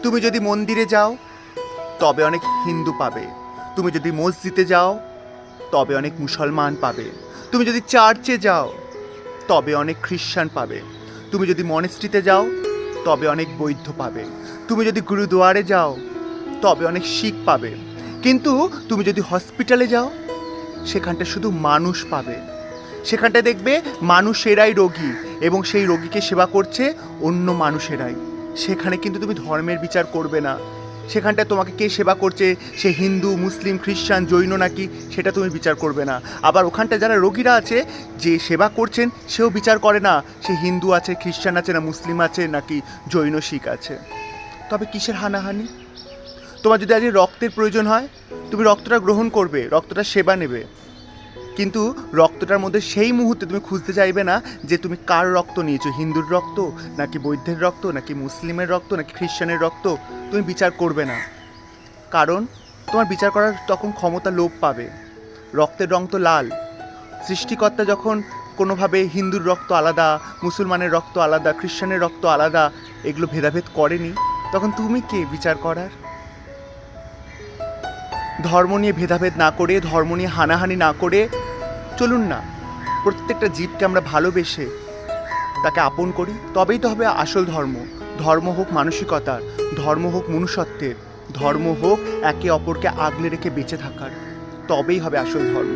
তুমি যদি মন্দিরে যাও তবে অনেক হিন্দু পাবে, তুমি যদি মসজিদে যাও তবে অনেক মুসলমান পাবে, তুমি যদি চার্চে যাও তবে অনেক খ্রিস্টান পাবে, তুমি যদি মনেস্ট্রিতে যাও তবে অনেক বৌদ্ধ পাবে, তুমি যদি গুরুদুয়ারে যাও তবে অনেক শিখ পাবে, কিন্তু তুমি যদি হসপিটালে যাও সেখানটা শুধু মানুষ পাবে। সেখানটা দেখবে মানুষেরাই রোগী এবং সেই রোগীকে সেবা করছে অন্য মানুষেরাই। সেখানে কিন্তু তুমি ধর্মের বিচার করবে না, সেখানটা তোমাকে কে সেবা করছে, সে হিন্দু, মুসলিম, খ্রিস্টান, জৈন নাকি, সেটা তুমি বিচার করবে না। আবার ওখানটা যারা রোগীরা আছে, যে সেবা করছেন সেও বিচার করে না সে হিন্দু আছে, খ্রিস্টান আছে, না মুসলিম আছে, নাকি জৈন শিখ আছে। তবে কিসের হানাহানি? তোমার যদি আজ রক্তের প্রয়োজন হয় তুমি রক্তটা গ্রহণ করবে, রক্তটা সেবা নেবে, কিন্তু রক্তটার মধ্যে সেই মুহূর্তে তুমি খুঁজতে চাইবে না যে তুমি কার রক্ত নিয়েছো, হিন্দুর রক্ত নাকি বৌদ্ধের রক্ত নাকি মুসলিমের রক্ত নাকি খ্রিস্টানের রক্ত, তুমি বিচার করবে না। কারণ তোমার বিচার করার তখন ক্ষমতা লোপ পাবে। রক্তের রং তো লাল। সৃষ্টিকর্তা যখন কোনোভাবে হিন্দুর রক্ত আলাদা, মুসলমানের রক্ত আলাদা, খ্রিস্টানের রক্ত আলাদা, এগুলো ভেদাভেদ করেনি, তখন তুমি কে বিচার করার? ধর্ম নিয়ে ভেদাভেদ না করে, ধর্ম নিয়ে হানাহানি না করে চলুন না প্রত্যেকটা জীবকে আমরা ভালোবেসে তাকে আপন করি, তবেই তো হবে আসল ধর্ম। ধর্ম হোক মানসিকতার, ধর্ম হোক মনুষ্যত্বের, ধর্ম হোক একে অপরকে আগলে রেখে বেঁচে থাকার, তবেই হবে আসল ধর্ম।